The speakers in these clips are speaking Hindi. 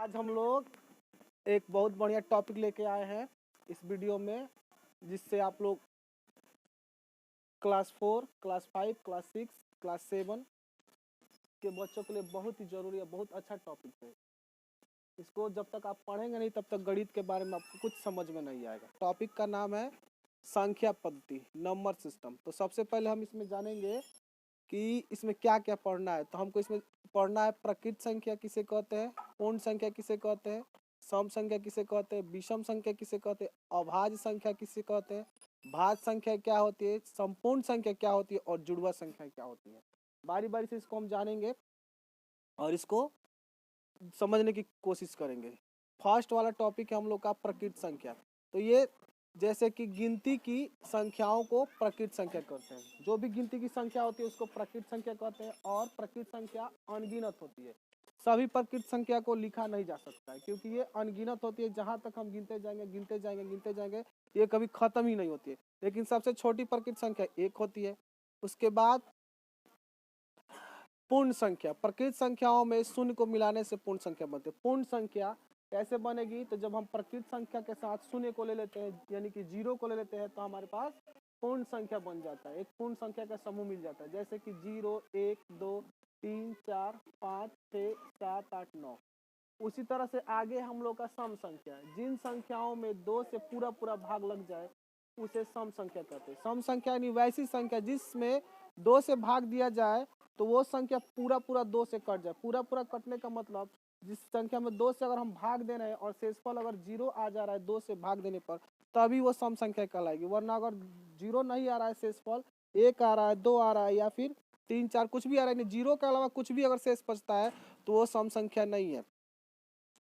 आज हम लोग एक बहुत बढ़िया टॉपिक लेके आए हैं इस वीडियो में, जिससे आप लोग क्लास 4, क्लास 5, क्लास 6, क्लास 7 के बच्चों के लिए बहुत ही जरूरी है। बहुत अच्छा टॉपिक है। इसको जब तक आप पढ़ेंगे नहीं तब तक गणित के बारे में आपको कुछ समझ में नहीं आएगा। टॉपिक का नाम है संख्या पद्धति, नंबर सिस्टम। तो सबसे पहले हम इसमें जानेंगे कि इसमें क्या क्या पढ़ना है। तो हमको इसमें पढ़ना है प्रकृत संख्या किसे कहते हैं, पूर्ण संख्या किसे कहते हैं, सम संख्या किसे कहते हैं, विषम संख्या किसे कहते हैं, अभाज्य संख्या किसे कहते हैं, भाज्य संख्या क्या होती है, संपूर्ण संख्या क्या होती है और जुड़वा संख्या क्या होती है। बारी बारी से इसको हम जानेंगे और इसको समझने की कोशिश करेंगे। फर्स्ट वाला टॉपिक है हम लोग का प्रकृत संख्या। तो ये जैसे कि गिनती की संख्याओं को प्रकृत संख्या कहते हैं। जो भी गिनती की संख्या होती है उसको प्रकृत संख्या कहते हैं। और प्रकृत संख्या अनगिनत होती है। सभी प्रकृत संख्या को लिखा नहीं जा सकता है क्योंकि ये अनगिनत होती है। जहां तक हम गिनते जाएंगे गिनते जाएंगे गिनते जाएंगे ये कभी खत्म ही नहीं होती है। लेकिन सबसे छोटी प्रकृत संख्या 1 होती है। उसके बाद पूर्ण संख्या, प्रकृत संख्याओं में शून्य को मिलाने से पूर्ण संख्या बनती है। पूर्ण संख्या कैसे बनेगी? तो जब हम प्रकृत संख्या के साथ शून्य को ले लेते हैं यानी कि 0 को ले लेते हैं तो हमारे पास पूर्ण संख्या बन जाता है। एक पूर्ण संख्या का समूह मिल जाता है, जैसे कि 0, 1, 2, 3, 4, 5, 6, 7, 8, 9। उसी तरह से आगे हम लोग का सम संख्या, जिन संख्याओं में 2 से पूरा पूरा भाग लग जाए उसे सम संख्या कहते हैं। सम संख्या यानी वैसी संख्या जिसमें 2 से भाग दिया जाए तो वो संख्या पूरा पूरा 2 से कट जाए। पूरा पूरा कटने का मतलब जिस संख्या में 2 से अगर हम भाग दे रहे हैं और शेषफल अगर 0 आ जा रहा है 2 से भाग देने पर, तभी वो सम संख्या कहलाएगी। वरना अगर 0 नहीं आ रहा है, शेषफल 1 आ रहा है, 2 आ रहा है या फिर 3, 4 कुछ भी आ रहा है, 0 के अलावा कुछ भी अगर शेष बचता है तो वो सम संख्या नहीं है।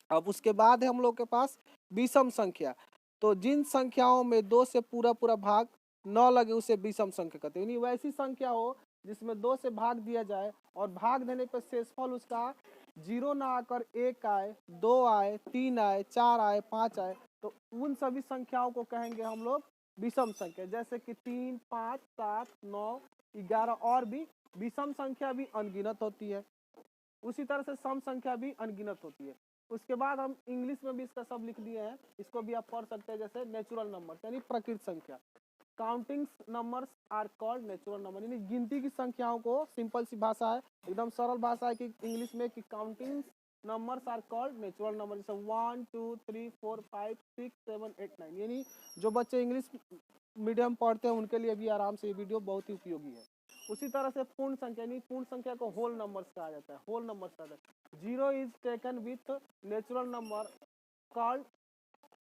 अब उसके बाद है हम लोग के पास विषम संख्या। तो जिन संख्याओं में 2 से पूरा पूरा भाग न लगे उसे विषम संख्या कहते हैं। यानी वैसी संख्या हो जिसमें 2 से भाग दिया जाए और भाग देने पर शेषफल उसका 0 ना आकर 1 आए, 2 आए, 3 आए, 4 आए, 5 आए, तो उन सभी संख्याओं को कहेंगे हम लोग विषम संख्या। जैसे कि 3, 5, 7, 9, 11 और भी विषम संख्या भी अनगिनत होती है। उसी तरह से सम संख्या भी अनगिनत होती है। उसके बाद हम इंग्लिश में भी इसका सब लिख दिए हैं, इसको भी आप पढ़ सकते हैं। जैसे नेचुरल नंबर यानी प्रकृत संख्या, counting numbers are called natural number. यानी गिनती की संख्याओं को, सिंपल सी भाषा है, एकदम सरल भाषा है कि इंग्लिश में कि counting numbers are called natural number. जैसे 1, 2, 3, 4, 5, 6, 7, 8, 9। यानी जो बच्चे इंग्लिश मीडियम पढ़ते हैं उनके लिए भी आराम से ये वीडियो बहुत ही उपयोगी है। उसी तरह से पूर्ण संख्या, यानी पूर्ण संख्या को होल नंबर्स कहा जाता है। होल नंबर्स कहा जाता है। 0 is taken with natural number called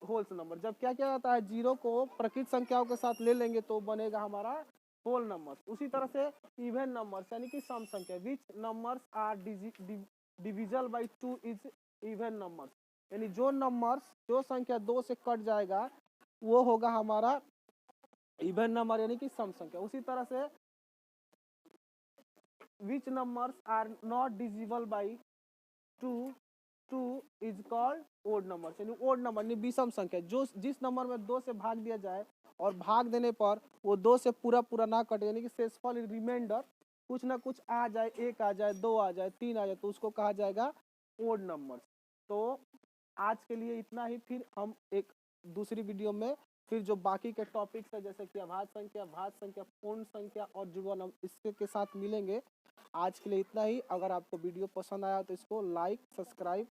holes number. जब क्या क्या आता है 0 को प्रकृत संख्याओं के साथ ले लेंगे तो बनेगा हमारा होल नंबर। उसी तरह से इवन नंबर्स यानी कि सम संख्या, which numbers are divisible by 2 is even numbers. यानी जो नंबर्स, जो संख्या 2 से कट जाएगा वो होगा हमारा इवन नंबर यानी कि सम संख्या। उसी तरह से which numbers are not divisible by 2 is called odd numbers। यानी odd नंबर यानी विषम संख्या, जो जिस नंबर में 2 से भाग दिया जाए और भाग देने पर वो 2 से पूरा पूरा ना कटे, यानी कि शेषफल रिमाइंडर कुछ ना कुछ आ जाए, 1 आ जाए, 2 आ जाए, 3 आ जाए, तो उसको कहा जाएगा ओड नंबर। तो आज के लिए इतना ही। फिर हम एक दूसरी वीडियो में फिर जो बाकी के टॉपिक्स है जैसे कि अभाज्य संख्या, भाज्य संख्या, पूर्ण संख्या और जुड़वा नंबर, इसके के साथ मिलेंगे। आज के लिए इतना ही। अगर आपको वीडियो पसंद आया तो इसको लाइक, सब्सक्राइब